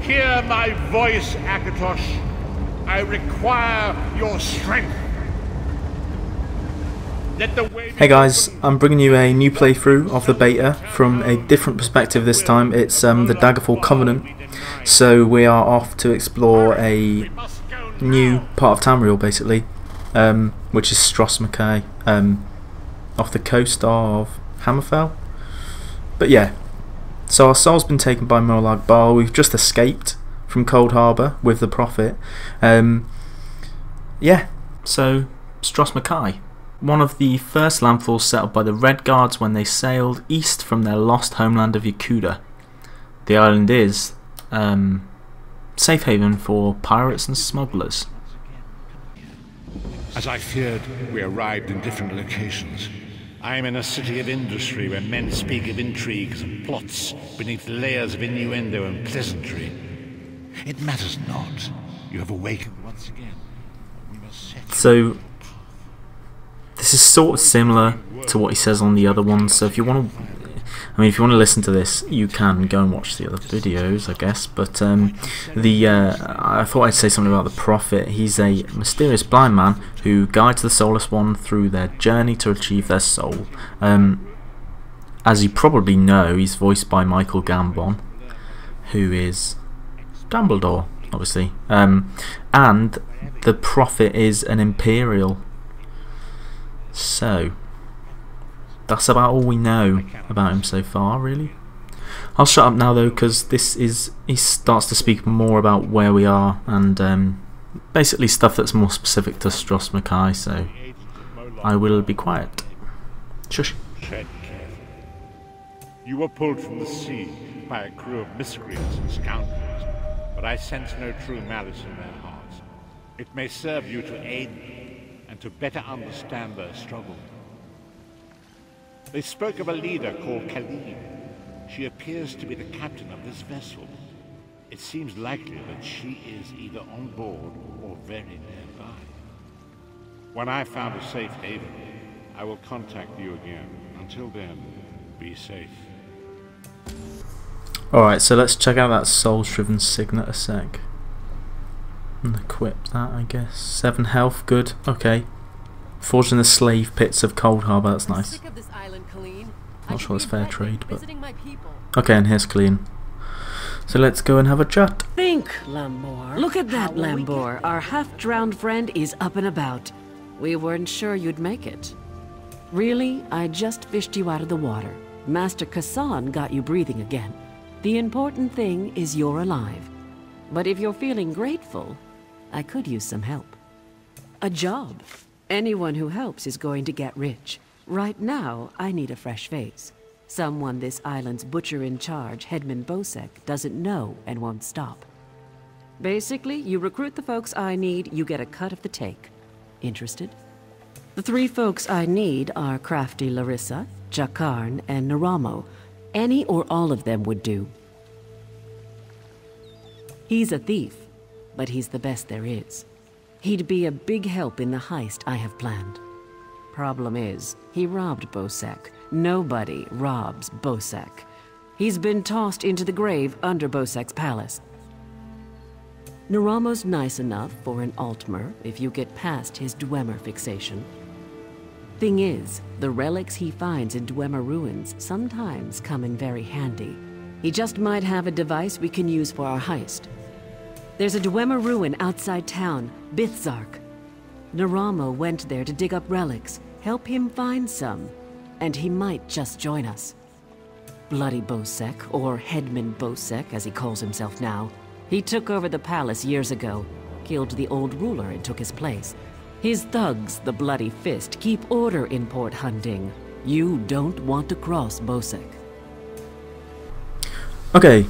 Hear my voice, Akatosh. I require your strength. Let the way Hey guys, I'm bringing you a new playthrough of the beta from a different perspective this time. It's the Daggerfall Covenant. So we are off to explore a new part of Tamriel basically, which is Stros M'Kay, off the coast of Hammerfell. But yeah, so our soul's been taken by Molag Bal. We've just escaped from Cold Harbour with the Prophet. Yeah, so Stros M'Kay, one of the first landfalls settled by the Red Guards when they sailed east from their lost homeland of Yakuda. The island is safe haven for pirates and smugglers. As I feared, we arrived in different locations. I am in a city of industry where men speak of intrigues and plots beneath layers of innuendo and pleasantry. It matters not. You have awakened once again. We must set So this is sort of similar to what he says on the other ones. So if you want to, if you want to listen to this, you can go and watch the other videos, I guess. But I thought I'd say something about the Prophet. He's a mysterious blind man who guides the Soulless One through their journey to achieve their soul. As you probably know, he's voiced by Michael Gambon, who is Dumbledore, obviously. And the Prophet is an Imperial. So that's about all we know about him so far, really. I'll shut up now though, because he starts to speak more about where we are and basically stuff that's more specific to Stros M'Kay, so I will be quiet. Shush. tread carefully. You were pulled from the sea by a crew of miscreants and scoundrels, but I sense no true malice in their hearts. It may serve you to aid them and to better understand their struggle. They spoke of a leader called Kaleen. She appears to be the captain of this vessel. It seems likely that she is either on board or very nearby. When I found a safe haven, I will contact you again. Until then, be safe. Alright, so let's check out that soul-shriven signet a sec. And equip that, I guess. 7 health, good. Okay. Forged in the slave pits of Cold Harbour, that's nice. Not sure it's fair trade, but... Okay, and here's Kaleen. So let's go and have a chat. Think, Lambor. Look at that, Lambor. Our half-drowned friend is up and about. We weren't sure you'd make it. Really, I just fished you out of the water. Master Kassan got you breathing again. The important thing is you're alive. But if you're feeling grateful, I could use some help. A job. Anyone who helps is going to get rich. Right now, I need a fresh face. Someone this island's butcher-in-charge, Headman Bthzark, doesn't know and won't stop. Basically, you recruit the folks I need, you get a cut of the take. Interested? The 3 folks I need are Crafty Larissa, Jakarn, and Neramo. Any or all of them would do. He's a thief, but he's the best there is. He'd be a big help in the heist I have planned. Problem is, he robbed Bthzark. Nobody robs Bthzark. He's been tossed into the grave under Bthzark's palace. Neramo's nice enough for an Altmer if you get past his Dwemer fixation. Thing is, the relics he finds in Dwemer ruins sometimes come in very handy. He just might have a device we can use for our heist. There's a Dwemer ruin outside town, Bthzark. Neramo went there to dig up relics, help him find some, and he might just join us. Bloody Bthzark, or Headman Bthzark as he calls himself now. He took over the palace years ago, killed the old ruler and took his place. His thugs, the Bloody Fist, keep order in Port Hunding. You don't want to cross Bthzark. Okay,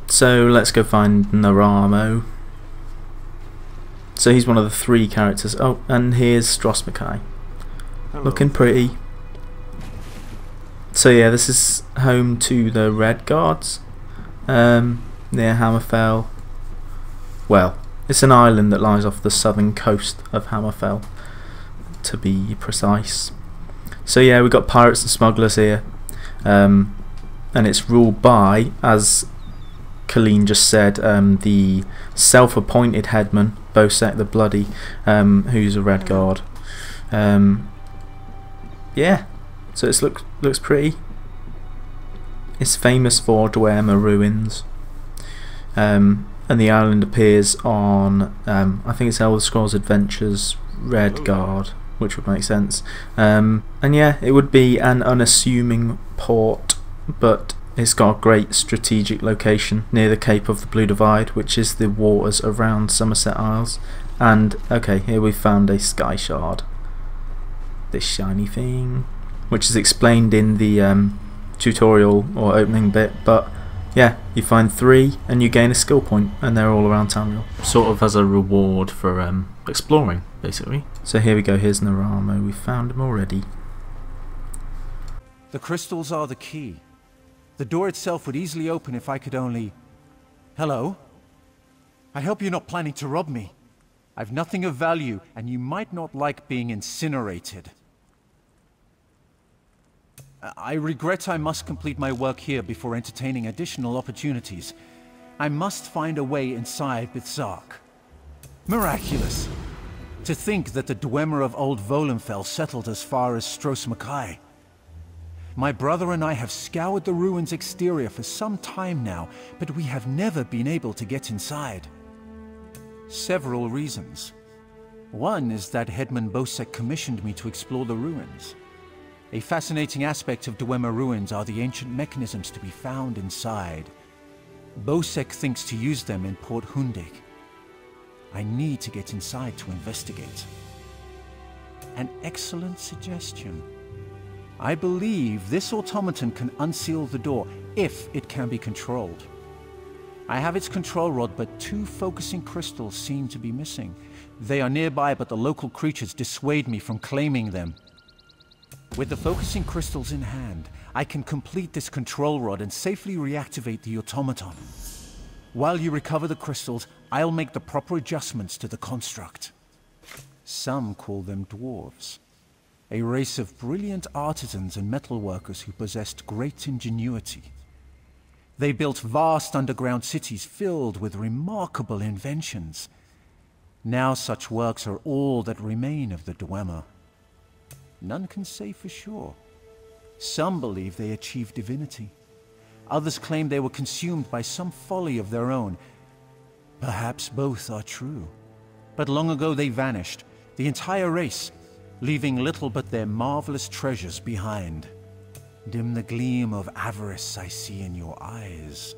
so let's go find Neramo. So he's one of the 3 characters. Oh, and here's Stros M'Kay. Looking pretty. So yeah, this is home to the Red Guards, near Hammerfell. Well, it's an island that lies off the southern coast of Hammerfell, to be precise. So yeah, we've got pirates and smugglers here, and it's ruled by, as Kaleen just said, the self-appointed headman, Bthzark the Bloody, who's a Red Guard. Yeah, so it looks pretty. It's famous for Dwemer ruins, and the island appears on I think it's Elder Scrolls Adventures Red Guard, which would make sense. And yeah, it would be an unassuming port, but it's got a great strategic location near the Cape of the Blue Divide, which is the waters around Somerset Isles. And okay, here we've found a sky shard, this shiny thing, which is explained in the tutorial or opening bit, but yeah, you find 3 and you gain a skill point, and they're all around Tamriel, sort of as a reward for exploring, basically. So here we go, here's Neramo, we found him already. The crystals are the key. The door itself would easily open if I could only... Hello? I hope you're not planning to rob me. I've nothing of value, and you might not like being incinerated. I regret I must complete my work here before entertaining additional opportunities. I must find a way inside Bthzark. Miraculous! To think that the Dwemer of Old Volenfell settled as far as Stros Mackay. My brother and I have scoured the ruins' exterior for some time now, but we have never been able to get inside. Several reasons. One is that Headman Bthzark commissioned me to explore the ruins. A fascinating aspect of Dwemer ruins are the ancient mechanisms to be found inside. Bthzark thinks to use them in Port Hundig. I need to get inside to investigate. An excellent suggestion. I believe this automaton can unseal the door if it can be controlled. I have its control rod, but 2 focusing crystals seem to be missing. They are nearby, but the local creatures dissuade me from claiming them. With the focusing crystals in hand, I can complete this control rod and safely reactivate the automaton. While you recover the crystals, I'll make the proper adjustments to the construct. Some call them dwarves. A race of brilliant artisans and metalworkers who possessed great ingenuity. They built vast underground cities filled with remarkable inventions. Now such works are all that remain of the Dwemer. None can say for sure. Some believe they achieved divinity. Others claim they were consumed by some folly of their own. Perhaps both are true. But long ago they vanished, the entire race, leaving little but their marvelous treasures behind. Dim the gleam of avarice I see in your eyes.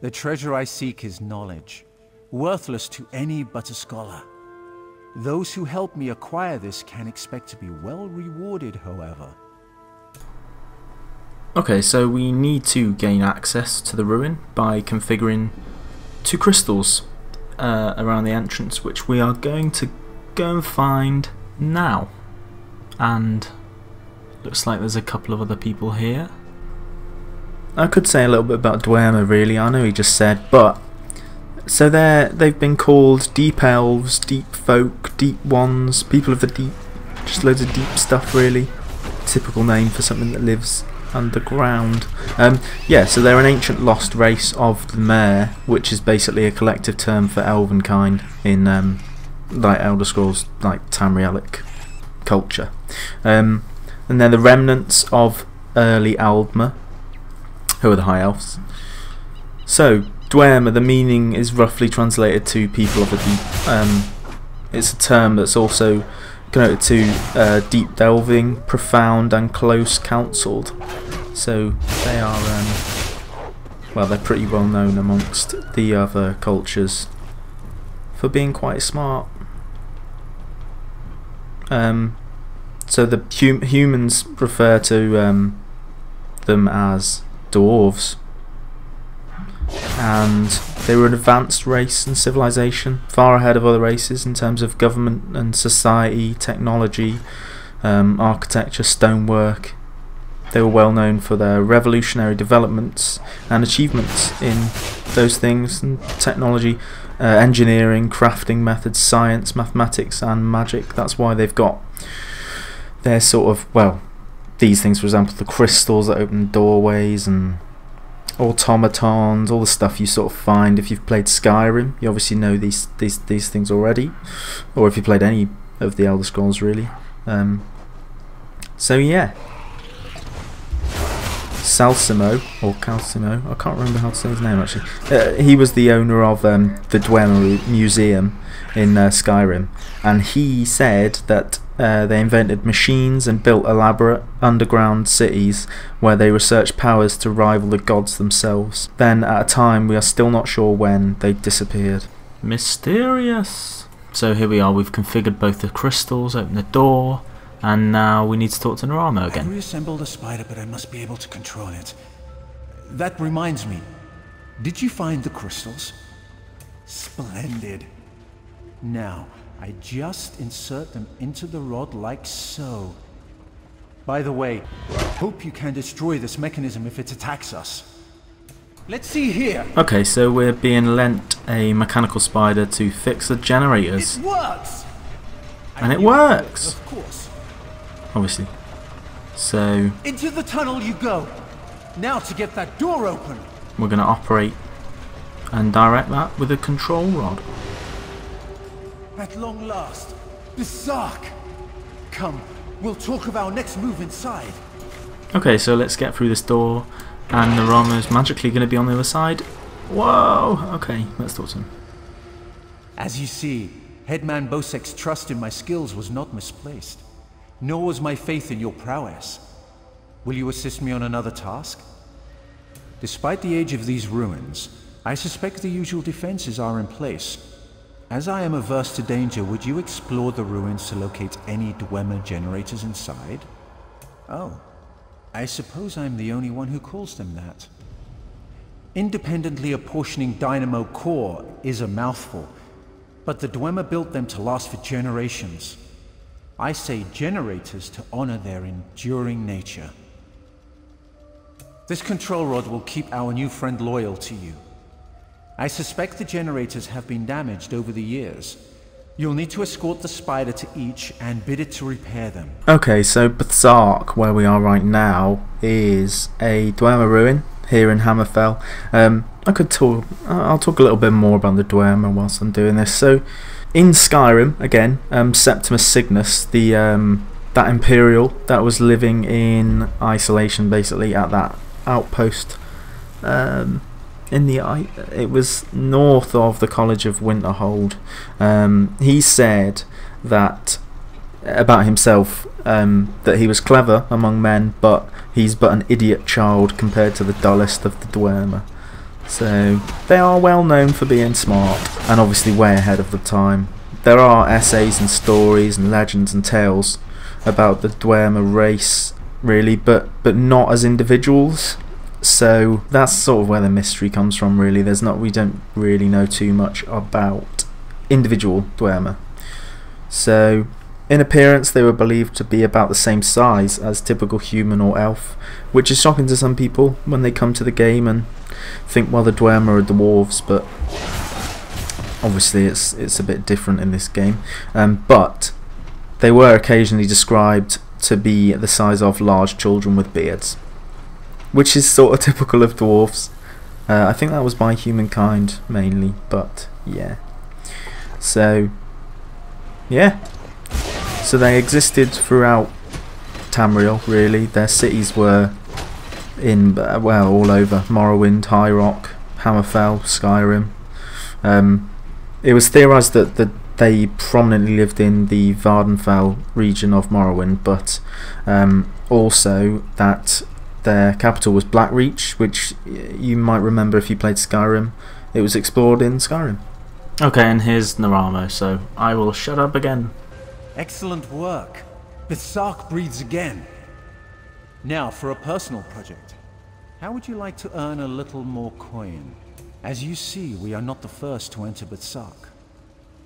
The treasure I seek is knowledge, worthless to any but a scholar. Those who help me acquire this can expect to be well rewarded, however. Okay, so we need to gain access to the ruin by configuring 2 crystals around the entrance, which we are going to go and find now. And looks like there's a couple of other people here. I could say a little bit about Dwemer, really. I know he just said, but so they've been called deep elves, deep folk, deep ones, people of the deep, just loads of deep stuff, really. Typical name for something that lives underground. Yeah, so they're an ancient lost race of the Mare, which is basically a collective term for elven kind in like Elder Scrolls, like Tamrielic culture. And they're the remnants of early Altmer, who are the High Elves. So Dwemer, the meaning is roughly translated to people of the deep. It's a term that's also connoted to deep delving, profound and close counselled. So they are, well, they're pretty well known amongst the other cultures for being quite smart. So the humans refer to them as dwarves, and they were an advanced race and civilization, far ahead of other races in terms of government and society, technology, architecture, stonework. They were well known for their revolutionary developments and achievements in those things, and technology, engineering, crafting methods, science, mathematics and magic. That's why they've got their sort of, well, these things, for example, the crystals that open doorways and automatons, all the stuff you sort of find if you've played Skyrim. You obviously know these things already, or if you played any of the Elder Scrolls really. So yeah, Salsimo or Calcimo, I can't remember how to say his name actually. He was the owner of the Dwemer Museum in Skyrim, and he said that they invented machines and built elaborate underground cities where they researched powers to rival the gods themselves. Then, at a time we are still not sure when, they disappeared. Mysterious. So here we are, we've configured both the crystals, opened the door, and now we need to talk to Neramo again. I reassembled the spider, but I must be able to control it. That reminds me, did you find the crystals? Splendid. Now, I just insert them into the rod like so. By the way, hope you can destroy this mechanism if it attacks us. Let's see here. Okay, so we're being lent a mechanical spider to fix the generators. It works. And it works. Of course. Obviously. So into the tunnel you go. Now to get that door open. We're going to operate and direct that with a control rod. At long last, Bthzark. Come, we'll talk of our next move inside. Okay, so let's get through this door, and Neramo's magically going to be on the other side. Whoa! Okay, let's talk to him. As you see, Headman Bthzark's trust in my skills was not misplaced, nor was my faith in your prowess. Will you assist me on another task? Despite the age of these ruins, I suspect the usual defenses are in place. As I am averse to danger, would you explore the ruins to locate any Dwemer generators inside? Oh, I suppose I'm the only one who calls them that. Independently apportioning dynamo core is a mouthful, but the Dwemer built them to last for generations. I say generators to honor their enduring nature. This control rod will keep our new friend loyal to you. I suspect the generators have been damaged over the years. You'll need to escort the spider to each and bid it to repair them. Okay, so Bthzark, where we are right now, is a Dwemer ruin here in Hammerfell. I'll talk a little bit more about the Dwemer whilst I'm doing this. So, in Skyrim, again, Septimus Cygnus, that Imperial that was living in isolation basically at that outpost, it was north of the College of Winterhold. He said that about himself, that he was clever among men, but he's but an idiot child compared to the dullest of the Dwemer. So they are well known for being smart, and obviously way ahead of the time. There are essays and stories and legends and tales about the Dwemer race, really, but not as individuals. So that's sort of where the mystery comes from, really. We don't really know too much about individual Dwemer. So in appearance they were believed to be about the same size as typical human or elf, which is shocking to some people when they come to the game and think, well, the Dwemer are dwarves, but obviously it's a bit different in this game. But they were occasionally described to be the size of large children with beards, which is sort of typical of dwarves. I think that was by humankind mainly, but yeah. So yeah, so they existed throughout Tamriel, really. Their cities were in, well, all over Morrowind, High Rock, Hammerfell, Skyrim. It was theorised that they prominently lived in the Vardenfell region of Morrowind, but also that their capital was Blackreach, which you might remember if you played Skyrim. It was explored in Skyrim. Okay, and here's Neramo, so I will shut up again. Excellent work. Bthzark breathes again. Now for a personal project. How would you like to earn a little more coin? As you see, we are not the first to enter Bthzark.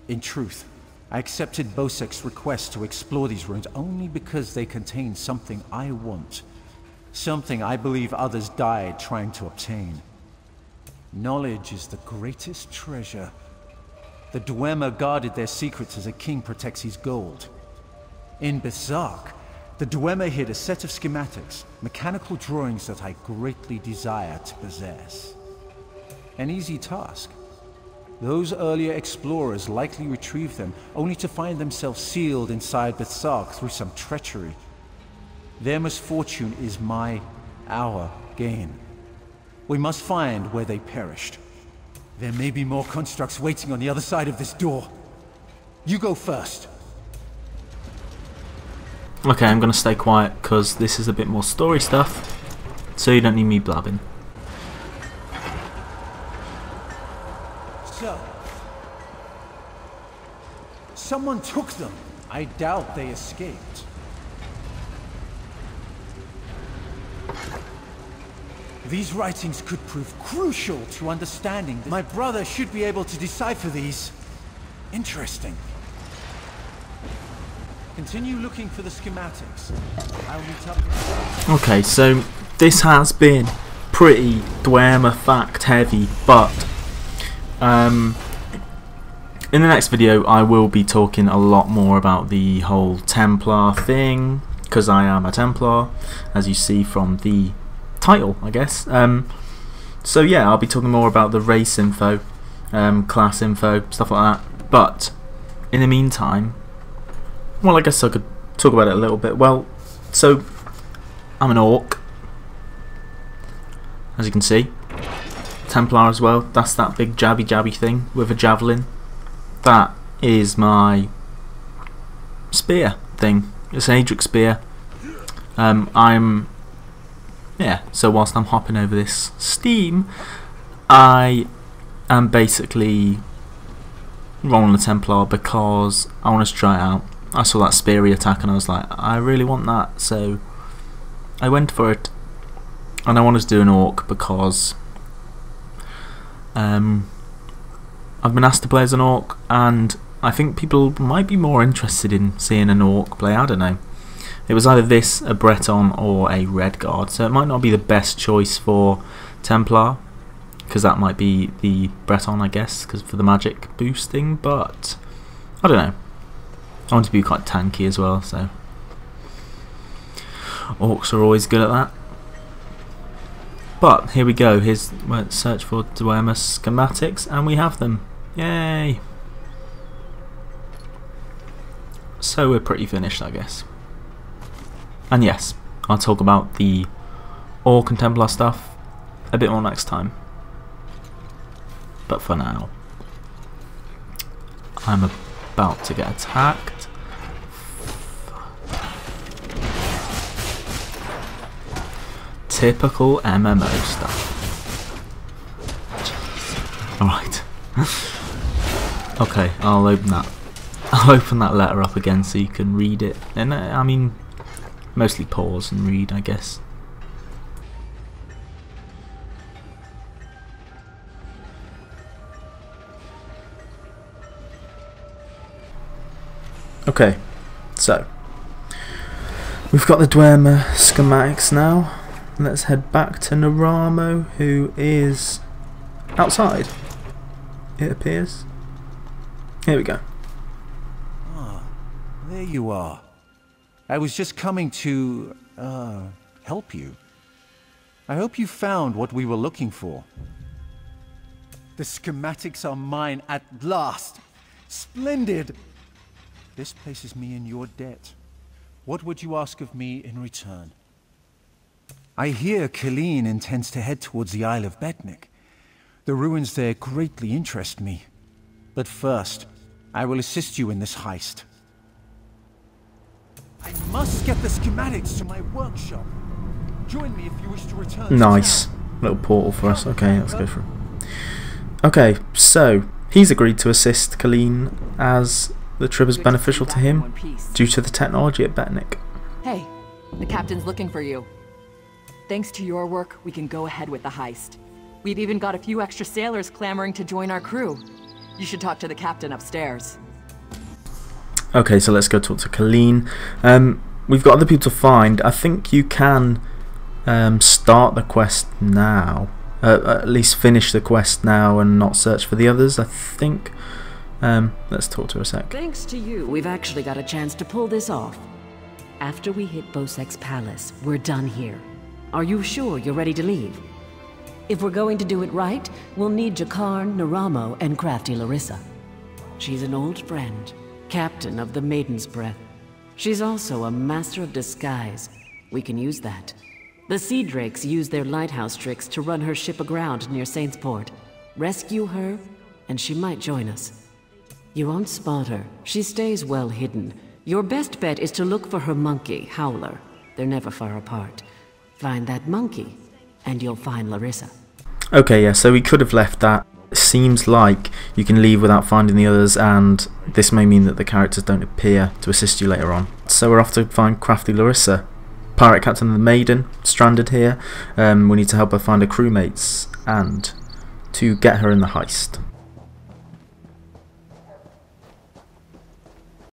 In truth, I accepted Bthzark's request to explore these ruins only because they contain something I want. Something I believe others died trying to obtain. Knowledge is the greatest treasure. The Dwemer guarded their secrets as a king protects his gold. In Bthzark, The Dwemer hid a set of schematics, mechanical drawings that I greatly desire to possess. An easy task. Those earlier explorers likely retrieved them, only to find themselves sealed inside Bthzark through some treachery. Their misfortune is our gain. We must find where they perished. There may be more constructs waiting on the other side of this door. You go first. Okay, I'm gonna stay quiet because this is a bit more story stuff, so you don't need me blabbing. So, someone took them. I doubt they escaped. These writings could prove crucial to understanding this. My brother should be able to decipher these. Interesting. Continue looking for the schematics. I'll meet up with you. Okay, so this has been pretty Dwemer fact heavy, but in the next video I will be talking a lot more about the whole Templar thing, because I am a Templar, as you see from the title, I guess. So yeah, I'll be talking more about the race info, class info, stuff like that. But in the meantime, well, I guess I could talk about it a little bit. Well, so I'm an orc, as you can see. Templar as well. That's that big jabby thing with a javelin. That is my spear thing. It's an Adric spear. So whilst I'm hopping over this steam, I am basically rolling the Templar because I want to try it out. I saw that speary attack and I was like, I really want that, so I went for it. And I wanted to do an orc because I've been asked to play as an orc, and I think people might be more interested in seeing an orc play. I don't know. It was either this, a Breton, or a Redguard, so it might not be the best choice for Templar, because that might be the Breton, I guess, because for the magic boosting, but I don't know. I want to be quite tanky as well, so orcs are always good at that. But here we go. Here's let's search for Dwemer schematics, and we have them. Yay! So we're pretty finished, I guess. And yes, I'll talk about the Orc and Templar stuff a bit more next time. But for now, I'm about to get attacked. Typical MMO stuff. Alright. Okay, I'll open that letter up again so you can read it. And I mean, mostly pause and read, I guess. Okay, so we've got the Dwemer schematics now. Let's head back to Neramo, who is outside, it appears. Here we go. Ah, there you are. I was just coming to, help you. I hope you found what we were looking for. The schematics are mine at last. Splendid! This places me in your debt. What would you ask of me in return? I hear Kaleen intends to head towards the Isle of Bthzark. The ruins there greatly interest me. But first, I will assist you in this heist. I must get the schematics to my workshop. Join me if you wish to return. Nice. Little portal for us. Okay, let's go for it. Okay, so he's agreed to assist Kaleen as the trip is beneficial to him due to the technology at Bthzark. Hey, the captain's looking for you. Thanks to your work, we can go ahead with the heist. We've even got a few extra sailors clamoring to join our crew. You should talk to the captain upstairs. Okay, so let's go talk to Kaleen. We've got other people to find. I think you can start the quest now. At least finish the quest now and not search for the others, I think. Let's talk to her a sec. Thanks to you, we've actually got a chance to pull this off. After we hit Bthzark's palace, we're done here. Are you sure you're ready to leave? If we're going to do it right, we'll need Jakarn, Neramo, and crafty Larissa. She's an old friend, captain of the Maiden's Breath. She's also a master of disguise. We can use that. The Sea Drakes use their lighthouse tricks to run her ship aground near Saintsport. Rescue her, and she might join us. You won't spot her. She stays well hidden. Your best bet is to look for her monkey, Howler. They're never far apart. Find that monkey, and you'll find Larissa. Okay, yeah, so we could have left that. Seems like you can leave without finding the others, and this may mean that the characters don't appear to assist you later on. So we're off to find crafty Larissa, pirate captain of the Maiden, stranded here. We need to help her find her crewmates and to get her in the heist.